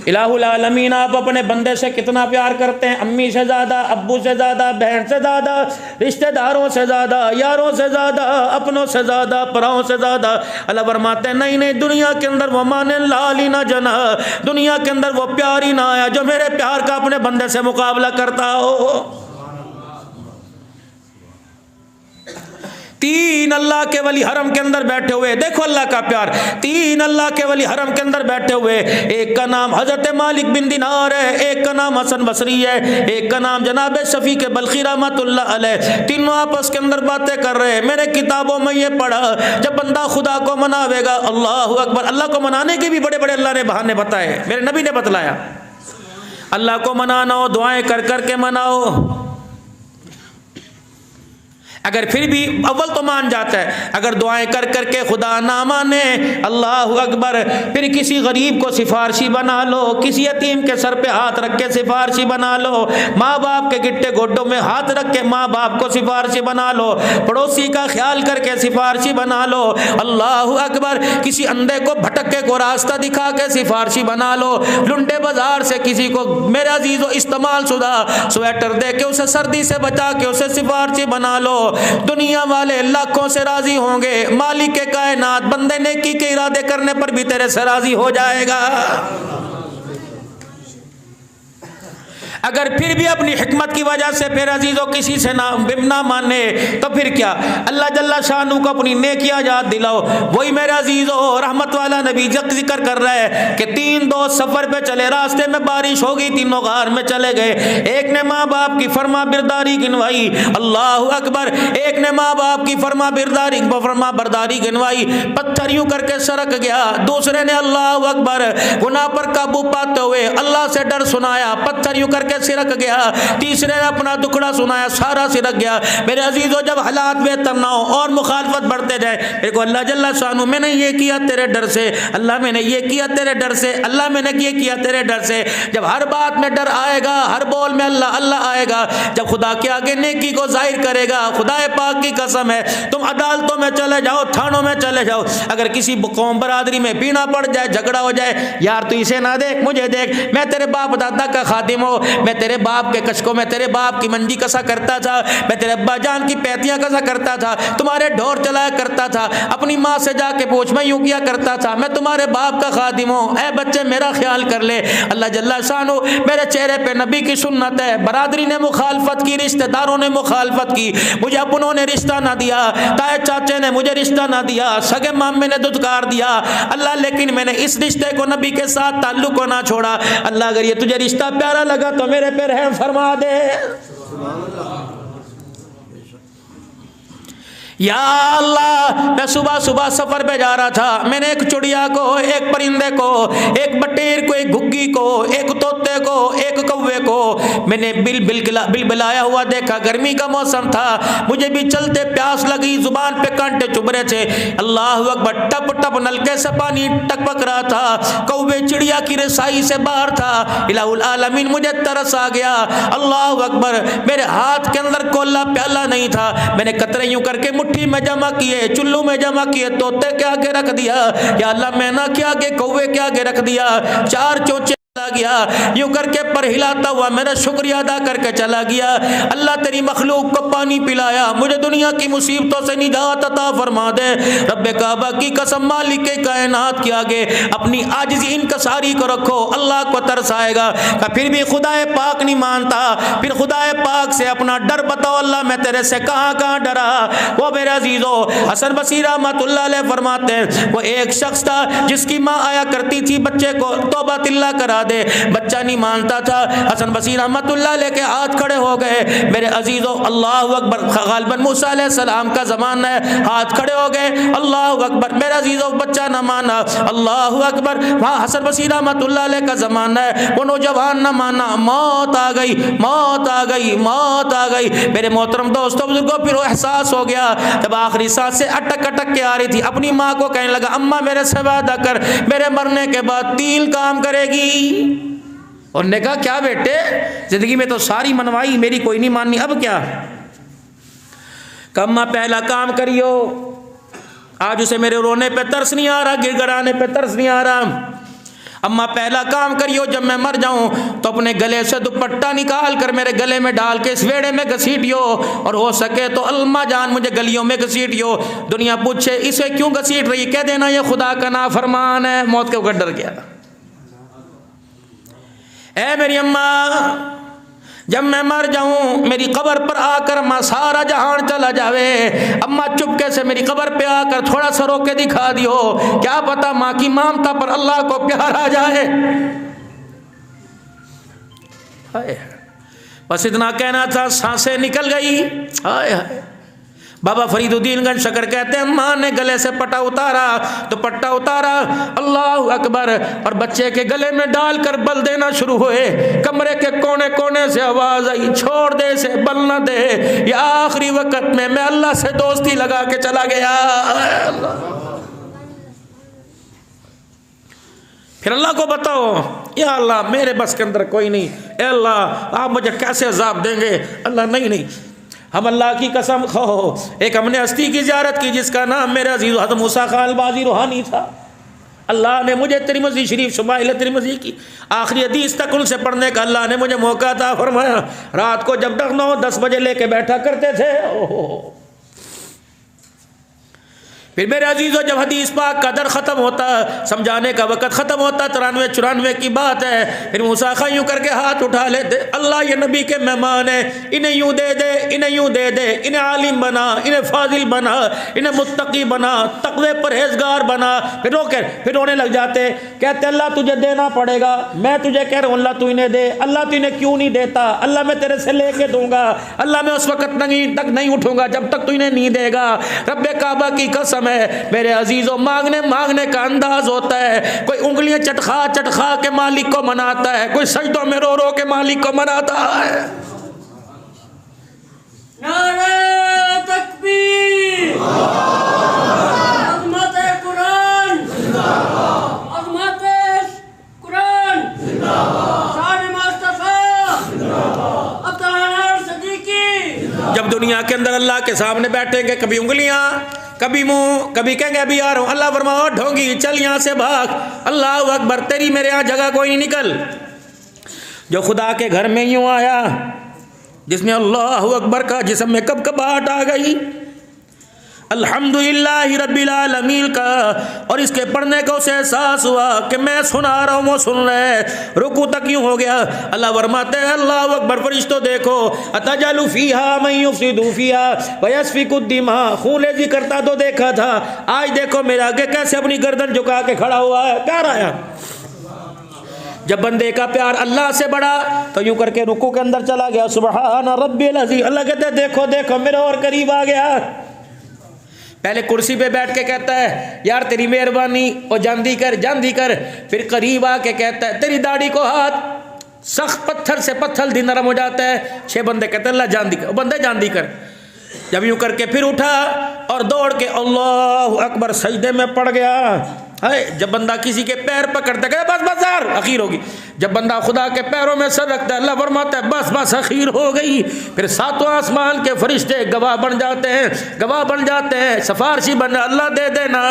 الہ العالمین آپ اپنے بندے سے کتنا پیار کرتے ہیں؟ امی سے زیادہ، ابو سے زیادہ، بہن سے زیادہ، رشتہ داروں سے زیادہ، یاروں سے زیادہ، اپنوں سے زیادہ، پراؤں سے زیادہ۔ اللہ فرماتے ہیں نہیں، دنیا کے اندر وہ مان لالی نہ جنا، دنیا کے اندر وہ پیار ہی نہ آیا جو میرے پیار کا اپنے بندے سے مقابلہ کرتا ہو۔ تین اللہ کے ولی حرم کے اندر بیٹھے ہوئے، دیکھو اللہ کا پیار، تین اللہ کے ولی حرم کے اندر بیٹھے ہوئے، ایک کا نام حضرت مالک بن دینار ہے، ایک کا نام حسن بصری ہے، ایک کا نام جناب شفیق بلخی رحمۃ اللہ علیہ، تینوں آپس کے اندر باتیں کر رہے ہیں۔ میں نے کتابوں میں یہ پڑھا جب بندہ خدا کو مناوے گا، اللہ اکبر، اللہ کو منانے کے بھی بڑے بڑے اللہ نے بہانے بتائے، میرے نبی نے بتلایا۔ اللہ کو منانا ہو دعائیں کر کر کے مناؤ، اگر پھر بھی اول تو مان جاتا ہے، اگر دعائیں کر کر کے خدا نہ مانے، اللہ اکبر، پھر کسی غریب کو سفارشی بنا لو، کسی یتیم کے سر پہ ہاتھ رکھ کے سفارشی بنا لو، ماں باپ کے گٹے گوڈوں میں ہاتھ رکھ کے ماں باپ کو سفارشی بنا لو، پڑوسی کا خیال کر کے سفارشی بنا لو، اللہ اکبر، کسی اندھے کو بھٹکے کو راستہ دکھا کے سفارشی بنا لو، لنڈے بازار سے کسی کو میرے عزیز و استعمال شدہ سویٹر دے کے اسے سردی سے بچا کے اسے سفارشی بنا لو، دنیا والے لاکھوں سے راضی ہوں گے، مالک کائنات بندے نیکی کے ارادے کرنے پر بھی تیرے سے راضی ہو جائے گا۔ اگر پھر بھی اپنی حکمت کی وجہ سے پھر عزیزوں کسی سے نہ مانے تو پھر کیا، اللہ جل شانہ کو اپنی نیکیاں یاد دلاؤ۔ وہی میرے عزیزوں رحمت والا نبی ذکر کر رہا ہے کہ تین دوست سفر پہ چلے، راستے میں بارش ہو گئی، تینوں غار میں چلے گئے، ایک نے ماں باپ کی فرما برداری گنوائی، اللہ اکبر، ایک نے ماں باپ کی فرما برداری گنوائی، پتھر یوں کر کے سرک گیا، دوسرے نے اللہ اکبر گناہ پر قابو پاتے ہوئے اللہ سے ڈر سنایا، پتھر یوں کر کے سرک گیا، تیسرے نے اپنا دکھڑا سنایا، سارا سرک گیا۔ میرے عزیزو جب حالات بہتر نہ ہو اور مخالفت بڑھتے جائے، میرے کو اللہ جل شانہ میں نے یہ کیا تیرے ڈر سے، اللہ میں نے یہ کیا تیرے ڈر سے، اللہ میں نے یہ کیا تیرے ڈر سے، جب ہر بات میں ڈر آئے گا، ہر بول میں اللہ اللہ آئے گا، جب خدا کے آگے نیکی کو ظاہر کرے گا، خدا پاک کی قسم ہے تم عدالتوں میں چلے جاؤ، تھانوں میں چلے جاؤ، اگر کسی قوم برادری میں پینا پڑ جائے، جھگڑا ہو جائے، یار تو اسے نہ دیکھ مجھے دیکھ، میں تیرے باپ دادا کا خادم ہوں، میں تیرے باپ کے کشکوں میں تیرے باپ کی منجی کسا کرتا تھا، میں تیرے ابا جان کی پیتیاں کسا کرتا تھا، تمہارے ڈھور چلایا کرتا تھا، اپنی ماں سے جا کے پوچھ میں یوں کیا کرتا تھا، میں تمہارے باپ کا خادم ہوں، اے بچے میرا خیال کر لے۔ اللہ جل شانہ میرے چہرے پہ نبی کی سنت ہے، برادری نے مخالفت کی، رشتہ داروں نے مخالفت کی، مجھے اپنوں نے رشتہ نہ دیا، تائے چاچے نے مجھے رشتہ نہ دیا، سگے مامے نے دھتکار دیا، اللہ لیکن میں نے اس رشتے کو نبی کے ساتھ تعلق کو نہ چھوڑا، اللہ اگر یہ تجھے رشتہ پیارا لگا تو میرے پہ رحم فرما دے۔ یا اللہ، میں صبح صبح سفر پہ جا رہا تھا، میں نے ایک چڑیا کو، ایک پرندے کو، ایک بٹیر کو، ایک گھگی کو، ایک طوطے کو، ایک کوے کو میں نے بل بلایا ہوا دیکھا، گرمی کا موسم تھا، مجھے بھی چلتے پیاس لگی، زبان پہ کانٹے چبھ رہے تھے، اللہ اکبر، ٹپ ٹپ نلکے سے پانی ٹپک رہا تھا، کوے چڑیا کی رسائی سے باہر تھا، الہ العالمین مجھے ترس آ گیا، اللہ اکبر، میرے ہاتھ کے اندر کولا پیالہ نہیں تھا، میں نے قطرے یوں کر کے مٹھی میں جمع کیے، چلو میں جمع کیے، طوطے کے آگے رکھ دیا، یا اللہ میں نہ کیا کہ کوے کے آگے رکھ دیا، چار چونچے گیا، یوں کر کے پر ہلاتا ہوا میرا شکریہ ادا کر کے چلا گیا، اللہ تیری مخلوق کو پانی پلایا، مجھے دنیا کی مصیبتوں سے نجات عطا فرما دے، رب کعبہ کی قسم مالک کائنات کے آگے اپنی عاجزی انکساری کو رکھو، اللہ کو ترس آئے گا کہ پھر بھی خدا پاک نہیں مانتا، پھر خدا پاک سے اپنا ڈر بتاؤ، اللہ میں تیرے سے کہاں کہاں ڈرا۔ وہ میرے عزیزو حسن بصری رحمۃ اللہ علیہ فرماتے ہیں وہ ایک شخص تھا جس کی ماں آیا کرتی تھی بچے کو توبہ اللہ کرا دے، بچہ نہیں مانتا تھا، حسن بصری رحمت اللہ علیہ کے ہاتھ کھڑے ہو گئے، میرے عزیزو اللہ اکبر، غالباً موسیٰ علیہ السلام کا زمانہ ہے، ہاتھ کھڑے ہو گئے، اللہ اکبر، میرے عزیزو بچہ نہ مانا، اللہ اکبر، وہاں حسن بصری رحمت اللہ علیہ کا زمانہ ہے، وہ نوجوان نہ مانا، موت آ گئی، موت آ گئی، موت آ گئی، میرے محترم دوستوں بزرگوں، پھر وہ احساس ہو گیا جب آخری سانس سے اٹک اٹک کے آ رہی تھی، اپنی ماں کو کہنے لگا اماں میرے سے وعدہ کر میرے مرنے کے بعد 3 کام کرے گی، اور نے کہا کیا بیٹے، زندگی میں تو ساری منوائی، میری کوئی نہیں ماننی، اب کیا؟ کما پہلا کام کریو، آج اسے میرے رونے پہ ترس نہیں آ رہا، گڑ گڑانے پہ ترس نہیں آ رہا، اماں پہلا کام کریو جب میں مر جاؤں تو اپنے گلے سے دوپٹہ نکال کر میرے گلے میں ڈال کے اس ویڑے میں گھسیٹیو، اور ہو سکے تو اماں جان مجھے گلیوں میں گھسیٹیو۔ دنیا پوچھے اسے کیوں گھسیٹ رہی، کہہ دینا یہ خدا کا نافرمان ہے، موت کے اوپر ڈر گیا۔ اے میری اماں، جب میں مر جاؤں میری قبر پر آ کر اماں سارا جہان چلا جاوے، اماں چپکے سے میری قبر پہ آ کر تھوڑا سا رو کے دکھا دیو، کیا پتا ماں کی مامتا پر اللہ کو پیار آ جائے۔ بس اتنا کہنا تھا، سانسیں نکل گئی۔ ہائے ہائے، بابا فرید الدین گنج شکر کہتے ہیں ماں نے گلے سے پٹا اتارا تو پٹا اتارا، اللہ اکبر، اور بچے کے گلے میں ڈال کر بل دینا شروع ہوئے۔ کمرے کے کونے کونے سے آواز آئی، چھوڑ دے اسے، بل نہ دے، یا آخری وقت میں اللہ سے دوستی لگا کے چلا گیا۔ پھر اللہ کو بتاؤ، یا اللہ میرے بس کے اندر کوئی نہیں، اے اللہ آپ مجھے کیسے عذاب دیں گے؟ اللہ نہیں، ہم اللہ کی قسم کھو، ایک ہم نے ہستی کی زیارت کی جس کا نام میرے عزیز حضرت موسیٰ خان البازی روحانی تھا۔ اللہ نے مجھے ترمذی شریف شمائل ترمذی کی آخری حدیث تک ان سے پڑھنے کا اللہ نے مجھے موقع عطا فرمایا۔ رات کو جب تک 9-10 بجے لے کے بیٹھا کرتے تھے۔ پھر میرے عزیزو جب حدیث پاک کا در ختم ہوتا، سمجھانے کا وقت ختم ہوتا، 93-94 کی بات ہے، پھر موسیٰ خان یوں کر کے ہاتھ اٹھا لیتے، اللہ یہ نبی کے مہمان ہیں، انہیں یوں دے دے، انہیں یوں دے دے، انہیں عالم بنا، انہیں فاضل بنا، انہیں متقی بنا، تقوی پرہیزگار بنا۔ پھر رونے لگ جاتے، کہتے اللہ تجھے دینا پڑے گا، میں تجھے کہہ رہا ہوں اللہ تو انہیں دے، اللہ تو انہیں کیوں نہیں دیتا، اللہ میں تیرے سے لے کے دوں گا، اللہ میں اس وقت تک نہیں اٹھوں گا جب تک تو انہیں نہیں دے گا۔ رب کعبہ کی قسم ہے میرے عزیزوں، مانگنے کا انداز ہوتا ہے، کوئی انگلیاں چٹخا کے مالک کو مناتا ہے، کوئی سجدوں میں رو رو کے مالک کو مناتا ہے۔ نعرہ تکبیر، عظمت قرآن، عظمت قرآن، شان مصطفیٰ، عبدالحنان صدیقی۔ جب دنیا کے اندر اللہ کے سامنے بیٹھیں گے، کبھی انگلیاں، کبھی منہ، کبھی کہیں گے ابھی آ رہا ہوں، اللہ فرماؤ ڈھونگی چل یہاں سے بھاگ، اللہ اکبر، تیری میرے یہاں جگہ کوئی نہیں، نکل۔ جو خدا کے گھر میں یوں آیا، جس نے اللہ اکبر کا جسم میں کب کباہٹ آ گئی، الحمدللہ رب العالمین کا، اور اس کے پڑھنے کا اسے احساس ہوا کہ میں سنا رہا ہوں وہ سن رہے، رکوع تک یوں ہو گیا۔ اللہ فرماتے ہیں اللہ اکبر، فرشتوں دیکھو، اتجعل فیہا من یفسد فیہا ویسفک الدماء، خون ریزی کرتا تو دیکھا تھا، آج دیکھو میرے آگے کیسے اپنی گردن جھکا کے کھڑا ہوا ہے، کہہ رہا ہے۔ جب بندے کا پیار اللہ سے بڑا تو یوں کر کے رکوع کے اندر چلا گیا، سبحان ربی العظیم، اللہ کہتے ہیں دیکھو دیکھو میرے اور قریب آ گیا۔ پہلے کرسی پہ بیٹھ کے کہتا ہے یار تیری مہربانی، اور جاندی کر، پھر قریب آ کے کہتا ہے تیری داڑھی کو ہاتھ، سخت پتھر سے پتھر دی نرم ہو جاتا ہے۔ 6 بندے کہتے ہیں اللہ جاندی کر، بندے جاندی کر۔ جب یوں کر کے پھر اٹھا اور دوڑ کے اللہ اکبر سجدے میں پڑ گیا۔ جب بندہ کسی کے پیر پکڑتا ہے بس بس یار اخیر ہوگی، جب بندہ خدا کے پیروں میں سر رکھتا ہے اللہ فرماتا ہے بس بس اخیر ہو گئی۔ پھر 7 آسمان کے فرشتے گواہ بن جاتے ہیں، سفارشی بن، اللہ دے دینا،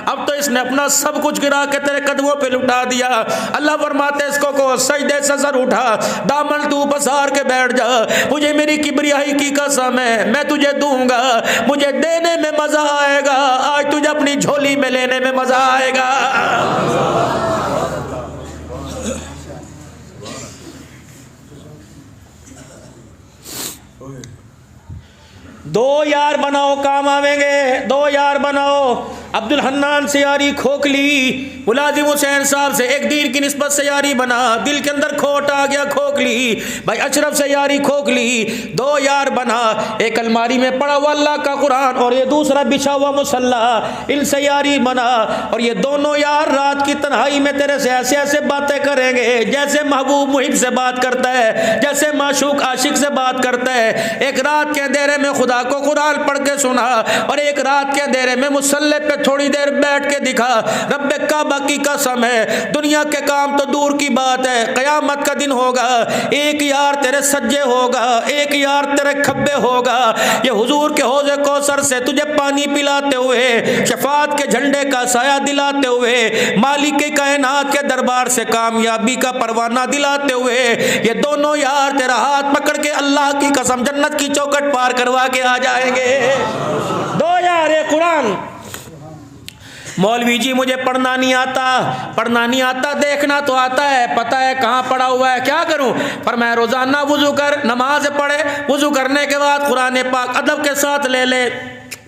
اب تو اس نے اپنا سب کچھ گرا کے تیرے قدموں پہ لٹا دیا۔ اللہ فرماتے ہیں اس کو سجدے سے سر اٹھا، دامن تو پسار کے بیٹھ جا، مجھے میری کبریائی کی قسم ہے میں تجھے دوں گا، مجھے دینے میں مزہ آئے گا، آج تجھے اپنی جھولی میں لینے میں مزہ آئے گا۔ 2 یار بناؤ کام آویں گے، 2 یار بناؤ۔ عبدالحنان سے یاری کھوکھلی، ملازم حسین صاحب سے ایک دین کی نسبت سے یاری بنا، دل کے اندر کھوٹ آ گیا کھوکھلی، بھائی اشرف سے یاری کھوکھلی، 2 یار بنا، ایک الماری میں پڑا ہوا اللہ کا قرآن اور یہ دوسرا بچھا ہوا مصلی، ان سے یاری بنا، اور یہ دونوں یار رات کی تنہائی میں تیرے سے ایسے ایسے باتیں کریں گے جیسے محبوب محب سے بات کرتا ہے، جیسے معشوق عاشق سے بات کرتا ہے۔ ایک رات کے اندھیرے میں خدا کو قرآن پڑھ کے سنا، اور ایک رات کے اندھیرے میں مصلی پہ تھوڑی دیر بیٹھ کے دکھا، رب کعبہ کی قسم ہے دنیا کے کام تو دور کی بات ہے، قیامت کا دن ہوگا، ایک یار تیرے سجے ہوگا، ایک یار تیرے کھبے ہوگا، یہ حضور کے حوض کوثر سے تجھے پانی پلاتے ہوئے، شفاعت کے جھنڈے کا سایہ دلاتے ہوئے، مالک کے کائنات کے دربار سے کامیابی کا پروانہ دلاتے ہوئے، یہ دونوں یار تیرا ہاتھ پکڑ کے اللہ کی قسم جنت کی چوکھٹ پار کروا کے آ جائیں گے۔ دو یار قرآن۔ مولوی جی مجھے پڑھنا نہیں آتا، دیکھنا تو آتا ہے، پتہ ہے کہاں پڑا ہوا ہے، کیا کروں؟ فرمایا روزانہ وضو کر، نماز پڑھے، وضو کرنے کے بعد قرآن پاک ادب کے ساتھ لے لے،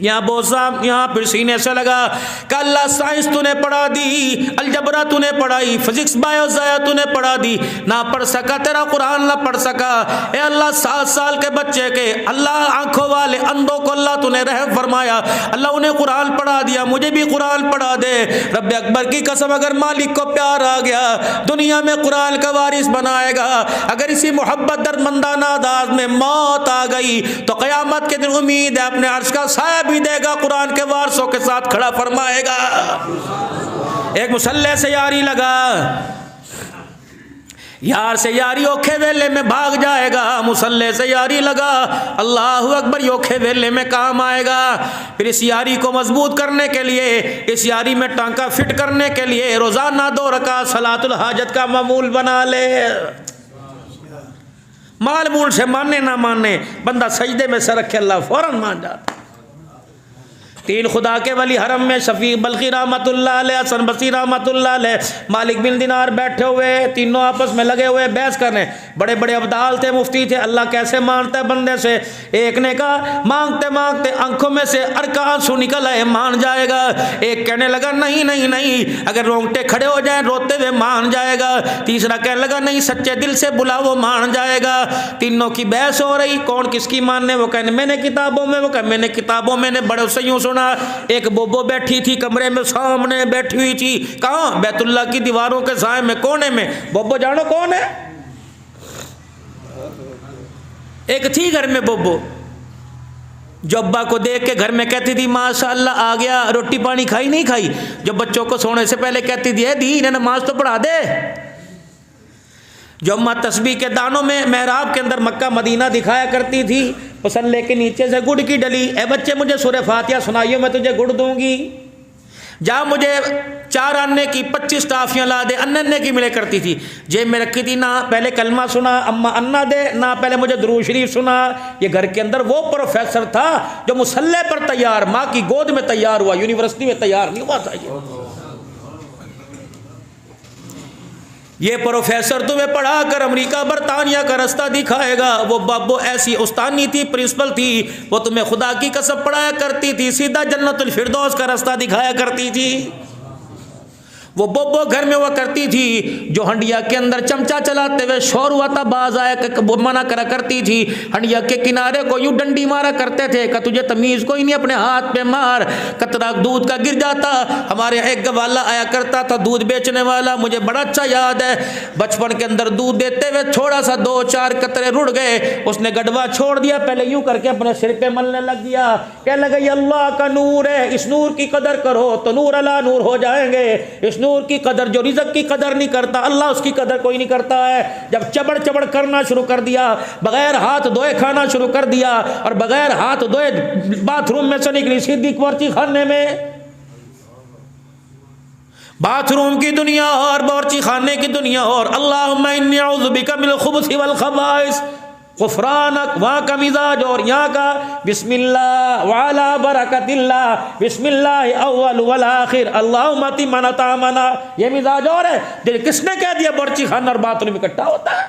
یہاں بوسا، یہاں پھر سینے سے لگا کہ اللہ سائنس تو نے پڑھا دی، الجبرا تو نے پڑھائی، فزکس بایو ضیا تو نے پڑھا دی، نہ پڑھ سکا تیرا قرآن نہ پڑھ سکا، اے اللہ 7 سال کے بچے کے اللہ آنکھوں والے اندھوں کو اللہ تو نے رحم فرمایا، اللہ انہیں قرآن پڑھا دیا، مجھے بھی قرآن پڑھا دے۔ رب اکبر کی قسم اگر مالک کو پیار آ گیا دنیا میں قرآن کا وارث بنائے گا، اگر اسی محبت دردمندانہ انداز میں موت آ گئی تو قیامت کے دن امید ہے اپنے عرش کا سایہ بھی دے گا، قرآن کے وارثوں کے ساتھ کھڑا فرمائے گا۔ ایک مسلح سے یاری لگا، یار سے یاری اوکھے ویلے میں بھاگ جائے گا، مسلح سے یاری لگا، اللہ اکبر، یہ اوکھے ویلے میں کام آئے گا۔ پھر اس یاری کو مضبوط کرنے کے لیے، اس یاری میں ٹانکا فٹ کرنے کے لیے روزانہ 2 رکعت صلاۃ الحاجت کا معمول بنا لے۔ مال مول سے ماننے نہ ماننے، بندہ سجدے میں سر رکھے اللہ فوراً مان جاتا۔ 3 خدا کے ولی حرم میں شفیق بلخی رحمت اللہ علیہ، حسن بصری رحمت اللہ علیہ، مالک بن دینار بیٹھے ہوئے، تینوں آپس میں لگے ہوئے بحث کرنے، بڑے بڑے ابدال تھے، مفتی تھے، اللہ کیسے مانتا ہے بندے سے؟ ایک نے کہا مانگتے مانگتے آنکھوں میں سے ارکا آنسو نکل آئے، مان جائے گا۔ ایک کہنے لگا نہیں نہیں نہیں، اگر رونگٹے کھڑے ہو جائیں روتے ہوئے مان جائے گا۔ تیسرا کہنے لگا نہیں، سچے دل سے بلا وہ مان جائے گا۔ تینوں کی بحث ہو رہی، کون کس کی ماننے؟ وہ کہنے میں نے کتابوں میں، وہ کہ میں نے کتابوں میں نے بڑے سے یوں سنا۔ ایک بوبو بیٹھی تھی کمرے میں سامنے بیٹھی ہوئی تھی، کہاں؟ بیت اللہ کی دیواروں کے سائے میں، کونے میں۔ بوبو جانو کون ہے؟ ایک تھی گھر میں بوبو، جو ابا کو دیکھ کے گھر میں کہتی تھی ماشاء اللہ آ گیا، روٹی پانی کھائی نہیں کھائی، جو بچوں کو سونے سے پہلے کہتی تھی اے دی نماز تو پڑھا دے، جو اماں تسبیح کے دانوں میں محراب کے اندر مکہ مدینہ دکھایا کرتی تھی، پسلے کے نیچے سے گڑ کی ڈلی، اے بچے مجھے سورہ فاتحہ سنائیو میں تجھے گڑ دوں گی، جا مجھے 4 آنے کی 25 ٹافیاں لا دے، اننے کی ملے کرتی تھی، جیب میں رکھی تھی، نہ پہلے کلمہ سنا اما انا دے، نہ پہلے مجھے درود شریف سنا۔ یہ گھر کے اندر وہ پروفیسر تھا جو مسلح پر تیار، ماں کی گود میں تیار ہوا، یونیورسٹی میں تیار نہیں ہوا تھا۔ یہ پروفیسر تمہیں پڑھا کر امریکہ برطانیہ کا رستہ دکھائے گا۔ وہ بابو ایسی استانی تھی، پرنسپل تھی، وہ تمہیں خدا کی قسم پڑھایا کرتی تھی، سیدھا جنت الفردوس کا رستہ دکھایا کرتی تھی۔ وہ بوبو گھر میں ہوا کرتی تھی، جو ہنڈیا کے اندر چمچہ چلاتے ہوئے شور ہوا تھا باز آیا کہ وہ منع کرا کرتی تھی، ہنڈیا کے کنارے کو یوں ڈنڈی مارا کرتے تھے کہ تجھے تمیز کوئی نہیں، اپنے ہاتھ پہ مار، قطرہ دودھ کا گر جاتا۔ ہمارے ایک گوالا آیا کرتا تھا دودھ بیچنے والا، مجھے بڑا اچھا یاد ہے، بچپن کے اندر دودھ دیتے ہوئے تھوڑا سا 2-4 قطرے رڑ گئے، اس نے گڑوا چھوڑ دیا، پہلے یوں کر کے اپنے سر پہ ملنے لگ گیا، کہنے لگا یہ اللہ کا نور ہے، اس نور کی قدر کرو تو نور اللہ نور ہو جائیں گے۔ اس نور کی قدر، جو رزق کی قدر نہیں کرتا اللہ اس کی قدر کوئی نہیں کرتا ہے۔ جب چبڑ چبڑ کرنا شروع کر دیا، بغیر ہاتھ دھوئے کھانا شروع کر دیا، اور بغیر ہاتھ دھوئے باتھ روم میں سے نکلی سیدھی باورچی خانے میں۔ باتھ روم کی دنیا اور باورچی خانے کی دنیا اور، اللہم انی اعوذ بک من الخبث والخبائث، غفرانک، وہاں کا مزاج اور یہاں کا بسم اللہ وعلا برکت اللہ، بسم اللہ اول والآخر، اللہم اتی من اتامنا، یہ مزاج اور ہے۔ دل کس نے کہہ دیا باورچی خانہ اور باتھ روم اکٹھا ہوتا ہے؟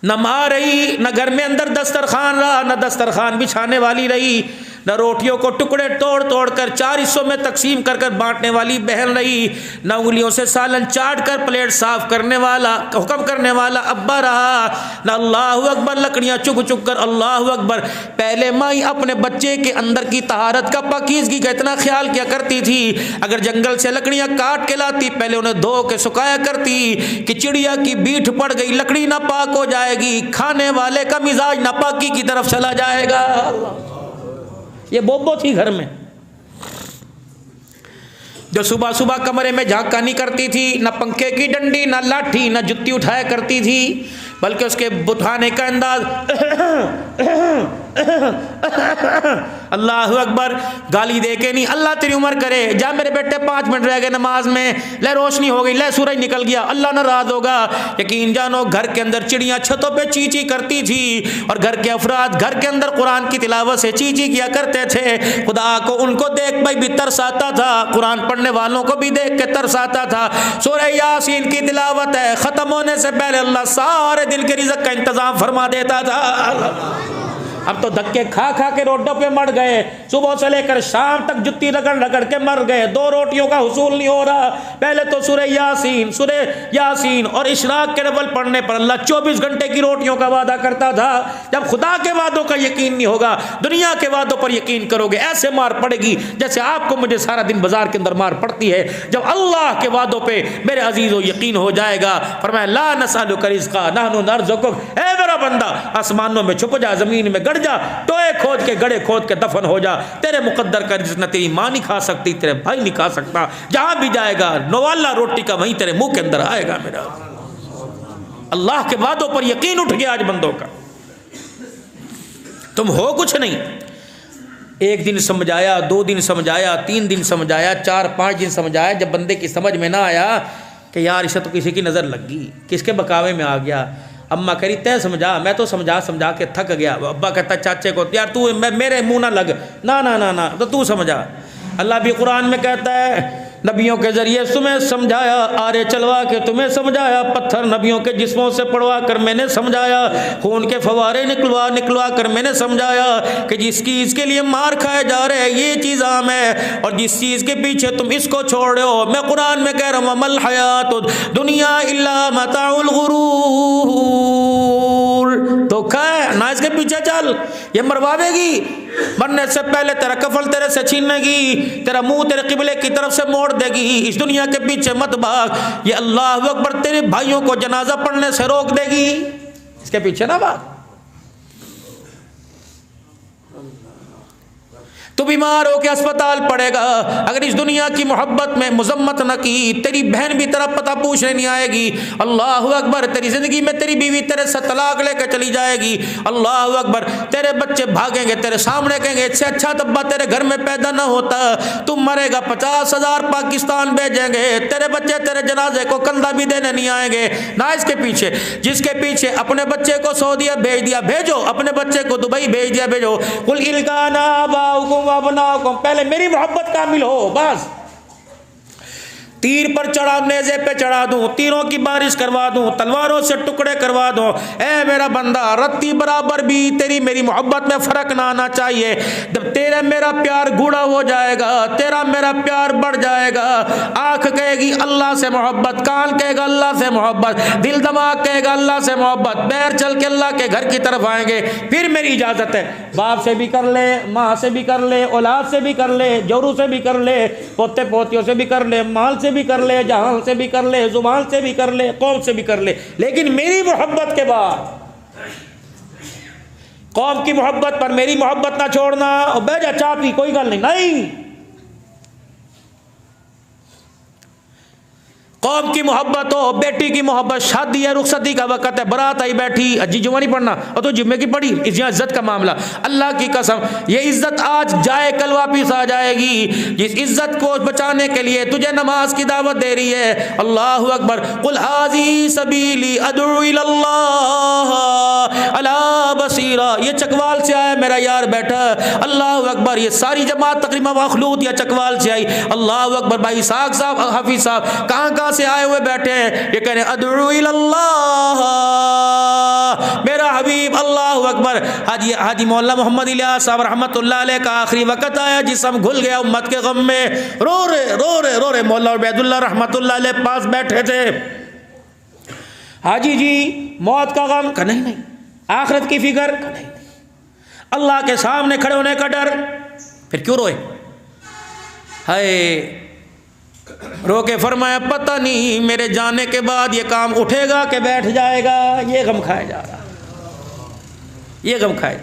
نہ ماں رہی، نہ گھر میں اندر دسترخوان رہا، نہ دسترخوان بچھانے والی رہی، نہ روٹیوں کو ٹکڑے توڑ توڑ کر 4 حصوں میں تقسیم کر کر بانٹنے والی بہن رہی، نہ انگلیوں سے سالن چاٹ کر پلیٹ صاف کرنے والا حکم کرنے والا ابا رہا، نہ اللہ اکبر لکڑیاں چگ چگ کر اللہ اکبر۔ پہلے مائی اپنے بچے کے اندر کی طہارت کا، پاکیزگی کا اتنا خیال کیا کرتی تھی، اگر جنگل سے لکڑیاں کاٹ کے لاتی پہلے انہیں دھو کے سکھایا کرتی کہ چڑیا کی بیٹھ پڑ گئی لکڑی ناپاک ہو جائے گی، کھانے والے کا مزاج ناپاکی کی طرف چلا جائے گا۔ یہ بوبو تھی گھر میں، جو صبح صبح کمرے میں جھانکا نہیں کرتی تھی، نہ پنکھے کی ڈنڈی، نہ لاٹھی، نہ جتی اٹھایا کرتی تھی، بلکہ اس کے بٹھانے کا انداز اللہ اکبر، گالی دے کے نہیں، اللہ تیری عمر کرے، جا میرے بیٹے 5 منٹ رہ گئے نماز میں، لے روشنی ہو گئی، لے سورج نکل گیا، اللہ ناراض ہوگا۔ یقین جانو گھر کے اندر چڑیاں چھتوں پہ چی چی کرتی تھی، اور گھر کے افراد گھر کے اندر قرآن کی تلاوت سے چی چی کیا کرتے تھے، خدا کو ان کو دیکھ بھائی بھی ترس آتا تھا، قرآن پڑھنے والوں کو بھی دیکھ کے ترس آتا تھا۔ سورہ یاسین کی تلاوت ہے، ختم ہونے سے پہلے اللہ سارے دن کے رزق کا انتظام فرما دیتا تھا۔ اب تو دھکے کھا کھا کے روڈوں پہ مر گئے، صبح سے لے کر شام تک جتی رگڑ رگڑ کے مر گئے، 2 روٹیوں کا حصول نہیں ہو رہا۔ پہلے تو سورہ یاسین اور اشراق کے نفل پڑھنے پر اللہ 24 گھنٹے کی روٹیوں کا وعدہ کرتا تھا۔ جب خدا کے وعدوں کا یقین نہیں ہوگا، دنیا کے وعدوں پر یقین کرو گے، ایسے مار پڑے گی جیسے آپ کو مجھے سارا دن بازار کے اندر مار پڑتی ہے۔ جب اللہ کے وعدوں پہ میرے عزیزو یقین ہو جائے گا، فرمایا لا نسألک رزقا نحن نرزقک، اے میرا بندہ آسمانوں میں چھپ جا، زمین میں گڑ جا، ٹوئے کھود کے گڑے کھود کے دفن ہو جا، تیرے مقدر کا رزق نہ تیری ماں نہیں کھا سکتی، تیرے بھائی نہیں کھا سکتا، جہاں بھی جائے گا نوالا روٹی کا وہیں تیرے منہ کے اندر آئے گا۔ میرا اللہ کے وعدوں پر یقین اٹھ گیا آج بندوں کا۔ تم ہو کچھ نہیں، 1 دن سمجھایا، 2 دن سمجھایا، 3 دن سمجھایا، 4-5 دن سمجھایا، جب بندے کی سمجھ میں نہ آیا کہ یار اسے تو کسی کی نظر لگ گئی، کس کے بکاوے میں آ گیا، اماں کہی تے سمجھا، میں تو سمجھا کے تھک گیا، ابا کہتا چاچے کو یار تو میرے منہ نہ لگ، نہ تو سمجھا۔ اللہ بھی قرآن میں کہتا ہے نبیوں کے ذریعے تمہیں سمجھایا، آرے چلوا کے تمہیں سمجھایا، پتھر نبیوں کے جسموں سے پڑوا کر میں نے سمجھایا، خون کے فوارے نکلوا کر میں نے سمجھایا کہ جس چیز کے لیے مار کھائے جا رہے ہیں یہ چیز عام ہے، اور جس چیز کے پیچھے تم اس کو چھوڑ رہے ہو، میں قرآن میں کہہ رہا ہوں وَمَا الْحَيَاةُ الدُّنْيَا إِلَّا مَتَاعُ الْغُرُورِ، دھوکہ ہے، نہ اس کے پیچھے چل، یہ مرواوے گی، مرنے سے پہلے تیرا کفن تیرے سے چھیننے گی، تیرا منہ تیرے قبلے کی طرف سے موڑ دے گی، اس دنیا کے پیچھے مت بھاگ، یہ اللہ اکبر تیرے بھائیوں کو جنازہ پڑھنے سے روک دے گی، اس کے پیچھے نہ بھاگ۔ تو بیمار ہو کے اسپتال پڑے گا، اگر اس دنیا کی محبت میں مذمت نہ کی، تیری بہن بھی تیرا پتہ پوچھنے نہیں آئے گی، اللہ اکبر، تیری زندگی میں تیری بیوی تیرے سے طلاق لے کے چلی جائے گی، اللہ اکبر، تیرے بچے بھاگیں گے تیرے سامنے، کہیں گے اس سے اچھا تبا تیرے گھر میں پیدا نہ ہوتا، تم مرے گا 50,000 پاکستان بھیجیں گے، تیرے بچے تیرے جنازے کو کندھا بھی دینے نہیں آئیں گے، نہ اس کے پیچھے، جس کے پیچھے اپنے بچے کو سعودیہ بھیج دیا بھیجو، اپنے بچے کو دبئی بھیج دیا بھیجو، قل ان کان آباؤکم وابناؤکم، پہلے میری محبت کامل ہو، بس تیر پر چڑھا، نیزے پہ چڑھا دوں، تیروں کی بارش کروا دوں، تلواروں سے ٹکڑے کروا دوں، اے میرا بندہ رتی برابر بھی تیری میری محبت میں فرق نہ آنا چاہیے، جب تیرا میرا پیار گوڑا ہو جائے گا، تیرا میرا پیار بڑھ جائے گا، آنکھ کہے گی اللہ سے محبت، کان کہے گا اللہ سے محبت، دل دماغ کہے گا اللہ سے محبت، پیر چل کے اللہ کے گھر کی طرف آئیں گے، پھر میری اجازت ہے، باپ سے بھی کر لے، ماں سے بھی کر لے، اولاد سے بھی کر لے، جورو سے بھی کر لے، پوتے پوتیوں سے بھی کر لے، مال سے بھی کر لے، جہان سے بھی کر لے، زبان سے بھی کر لے، قوم سے بھی کر لے، لیکن میری محبت کے بعد قوم کی محبت پر میری محبت نہ چھوڑنا، اور بہ جا چاہ پی کوئی گل نہیں، قوم کی محبت ہو، بیٹی کی محبت، شادی ہے، رخصتی کا وقت ہے، برات آئی بیٹھی، اجی جمعہ نہیں پڑھنا، اور تو جمعے کی پڑھی، اس یہاں عزت کا معاملہ، اللہ کی قسم یہ عزت آج جائے کل واپس آ جائے گی، جس عزت کو بچانے کے لیے تجھے نماز کی دعوت دے رہی ہے، اللہ اکبر، قل ھذی سبیلی ادعو الی اللہ علی بصیرہ، یہ چکوال سے آیا میرا یار بیٹھا، اللہ اکبر، یہ ساری جماعت تقریباً مخلوط یا چکوال سے آئی، اللہ اکبر، بھائی اسحاق صاحب، حافظ صاحب کہاں سے آئے ہوئے بیٹھے ہیں، یہ کہہ رہے ہیں ادعو الی اللہ میرا حبیب، اللہ اکبر، حاجی مولانا محمد الیاس صاحب رحمت اللہ علیہ کا آخری وقت آیا، جسم گھل گیا امت کے غم میں، رو رہے مولانا عبید اللہ رحمت اللہ علیہ پاس بیٹھے تھے، حاجی جی موت کا غم کا نہیں، آخرت کی فکر کا نہیں، اللہ کے سامنے کھڑے ہونے کا ڈر، پھر کیوں روئے؟ ہائے، رو کے فرمایا پتہ نہیں میرے جانے کے بعد یہ کام اٹھے گا کہ بیٹھ جائے گا، یہ غم کھایا جا رہا، یہ غم کھائے،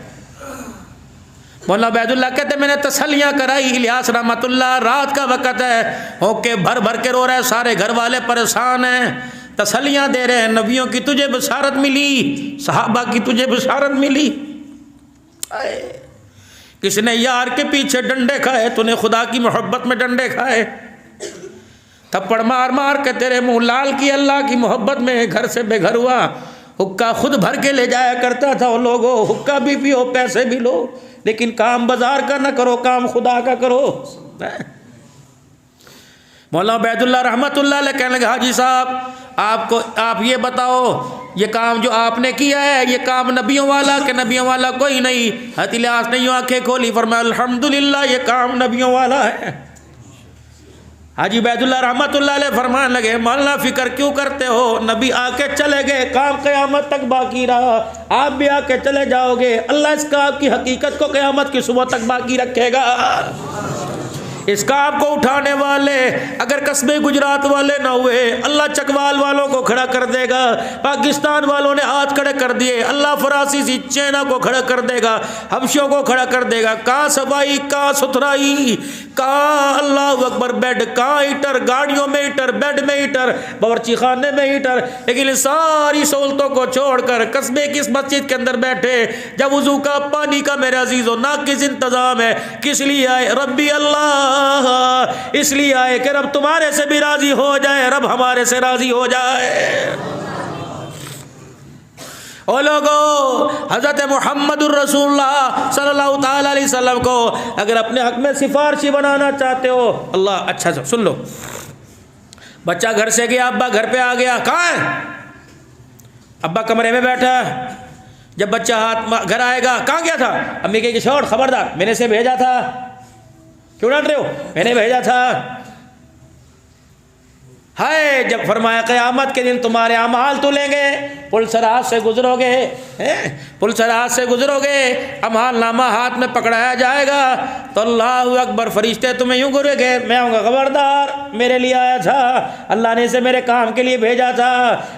مولانا عبید اللہ کہتے میں نے تسلیاں کرائی، الیاس رحمت اللہ رات کا وقت ہے، اوکے بھر بھر کے رو رہے، سارے گھر والے پریشان ہیں، تسلیاں دے رہے ہیں، نبیوں کی تجھے بشارت ملی، صحابہ کی تجھے بشارت ملی، کس نے یار کے پیچھے ڈنڈے کھائے، تو نے خدا کی محبت میں ڈنڈے کھائے، تھپڑ مار مار کے تیرے منہ لال کی، اللہ کی محبت میں گھر سے بے گھر ہوا، حکا خود بھر کے لے جایا کرتا تھا، وہ لوگوں حکا بھی پیو پیسے بھی لو، لیکن کام بازار کا نہ کرو، کام خدا کا کرو۔ مولانا عبید اللہ رحمت اللہ علیہ کہنے لگے حاجی صاحب آپ یہ بتاؤ یہ کام جو آپ نے کیا ہے یہ کام نبیوں والا کہ نبیوں والا کوئی نہیں؟ حضرت الیاس نے یوں آنکھیں کھولی، فرمایا الحمدللہ یہ کام نبیوں والا ہے۔ حاجی عبید اللہ رحمت اللہ علیہ فرمانے لگے مولانا فکر کیوں کرتے ہو، نبی آ کے چلے گئے، کام قیامت تک باقی رہا، آپ بھی آ کے چلے جاؤ گے، اللہ اس کام کی حقیقت کو قیامت کی صبح تک باقی رکھے گا۔ اس کام کو اٹھانے والے اگر قصبے گجرات والے نہ ہوئے، اللہ چکوال والوں کو کھڑا کر دے گا، پاکستان والوں نے ہاتھ کھڑے کر دیے، اللہ فرانسیسی چائنا کو کھڑا کر دے گا، حبشوں کو کھڑا کر دے گا، کہاں صفائی، کہاں ستھرائی، کہاں اللہ اکبر بیڈ، کہاں ہیٹر، گاڑیوں میں ہیٹر، بیڈ میں ہیٹر، باورچی خانے میں ہیٹر، لیکن ساری سہولتوں کو چھوڑ کر قصبے کی اس مسجد کے اندر بیٹھے، جب وضو کا پانی کا میرے عزیزوں ناقص انتظام ہے، کس لیے آئے؟ ربی اللہ، اس لیے آئے کہ رب تمہارے سے بھی راضی ہو جائے، رب ہمارے سے راضی ہو جائے۔ او لوگو حضرت محمد الرسول اللہ صلی اللہ تعالی علیہ وسلم کو اگر اپنے حق میں سفارشی بنانا چاہتے ہو، اللہ اچھا سن لو، بچہ گھر سے گیا، ابا گھر پہ آ گیا، کہاں ہے؟ ابا کمرے میں بیٹھا، جب بچہ ہاتھ گھر آئے گا، کہاں گیا تھا؟ امی کہے گی چھوڑ، خبردار میں نے سے بھیجا تھا، کیوں ڈانٹ رہے ہو؟ میں نے بھیجا تھا۔ ہائے جب فرمایا قیامت کے دن تمہارے اعمال تلیں گے، پل سرات سے گزرو گے، پل سرات سے گزرو گے، اعمال نامہ ہاتھ میں پکڑایا جائے گا تو اللہ اکبر فرشتے تمہیں یوں گرے گے، میں ہوں گا خبردار میرے لیے آیا تھا، اللہ نے اسے میرے کام کے لیے بھیجا تھا،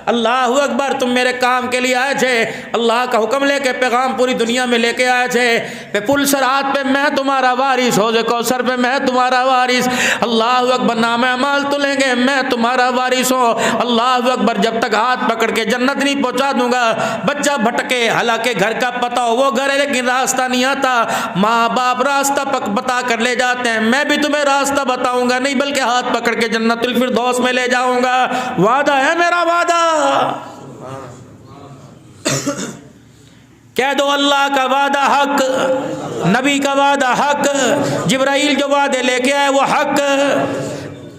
اللہ اکبر تم میرے کام کے لیے آئے تھے، اللہ کا حکم لے کے پیغام پوری دنیا میں لے کے آئے تھے، پل سرات پہ میں تمہارا وارث، حوض کوثر پہ میں تمہارا وارث، اللہ اکبر نام اعمال تلیں گے، میں تمہارا وارث ہوں، اللہ اکبر جب تک ہاتھ پکڑ کے جنت نہیں پہنچا دوں گا۔ بچہ بھٹکے، حالانکہ گھر کا پتہ ہو وہ گھر ہے لیکن راستہ نہیں آتا، ماں باپ راستہ بتا کر لے جاتے ہیں، میں بھی تمہیں راستہ بتاؤں گا نہیں بلکہ ہاتھ پکڑ کے جنت الفردوس میں لے جاؤں گا، وعدہ ہے میرا وعدہ، کہہ دو اللہ کا وعدہ حق، نبی کا وعدہ حق، جبرائیل جو وعدے لے کے آئے وہ حق،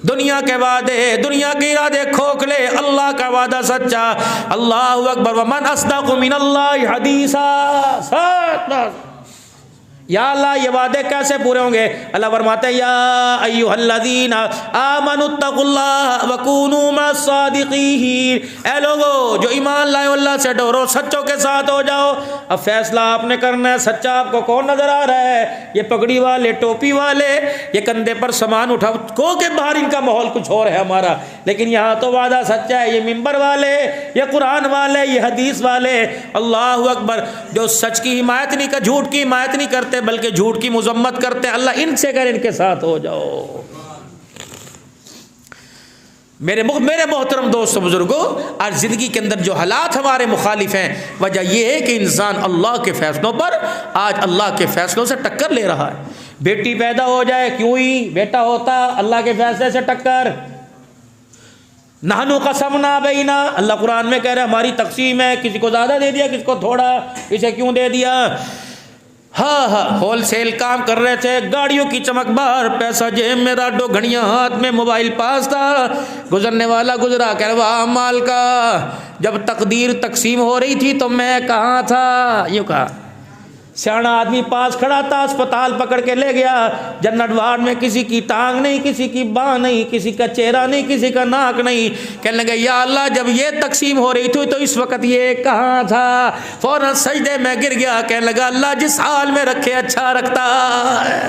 دنیا کے وعدے، دنیا کے ارادے کھوکھلے، اللہ کا وعدہ سچا، اللہ اکبر، ومن اصدق من اللہ حدیثا۔ یا اللہ یہ وعدے کیسے پورے ہوں گے؟ اللہ فرماتے ہیں یا ایھا الذین آمنوا اتقوا اللہ وکونوا مع الصادقین، اے لوگو جو ایمان لائے اللہ سے ڈرو، سچوں کے ساتھ ہو جاؤ۔ اب فیصلہ آپ نے کرنا ہے، سچا آپ کو کون نظر آ رہا ہے؟ یہ پگڑی والے، ٹوپی والے، یہ کندھے پر سامان اٹھا کو کے باہر ان کا ماحول کچھ اور ہے ہمارا، لیکن یہاں تو وعدہ سچا ہے، یہ منبر والے، یہ قرآن والے، یہ حدیث والے، اللہ اکبر، جو سچ کی حمایت نہیں کر، جھوٹ کی حمایت نہیں کرتے بلکہ جھوٹ کی مذمت کرتے، اللہ ان سے کر ان کے ساتھ ہو جاؤ۔ میرے محترم دوستو بزرگوں، آج زندگی کے اندر جو حالات ہمارے مخالف ہیں، وجہ یہ ہے کہ انسان اللہ کے فیصلوں پر آج اللہ کے فیصلوں سے ٹکر لے رہا ہے۔ بیٹی پیدا ہو جائے، کیوں ہی بیٹا ہوتا، اللہ کے فیصلے سے ٹکر۔ نحنو قسمنا بینا، اللہ قرآن میں کہہ رہا ہے ہماری تقسیم ہے، کسی کو زیادہ دے دیا، کسی کو تھوڑا، اسے کیوں دے دیا؟ ہاں ہول سیل کام کر رہے تھے، گاڑیوں کی چمک بار، پیسہ جیب میں، راڈو گھڑیاں ہاتھ میں، موبائل پاس تھا، گزرنے والا گزرا، کہہ رہا مال کا، جب تقدیر تقسیم ہو رہی تھی تو میں کہاں تھا؟ یوں کہا، سیاڑا آدمی پاس کھڑا تھا، اسپتال پکڑ کے لے گیا، جنت وارڈ میں کسی کی ٹانگ نہیں، کسی کی باں نہیں، کسی کا چہرہ نہیں، کسی کا ناک نہیں، کہنے لگے یا اللہ جب یہ تقسیم ہو رہی تھی تو اس وقت یہ کہاں تھا؟ فوراً سجدے میں گر گیا، کہنے لگا اللہ جس حال میں رکھے اچھا رکھتا ہے،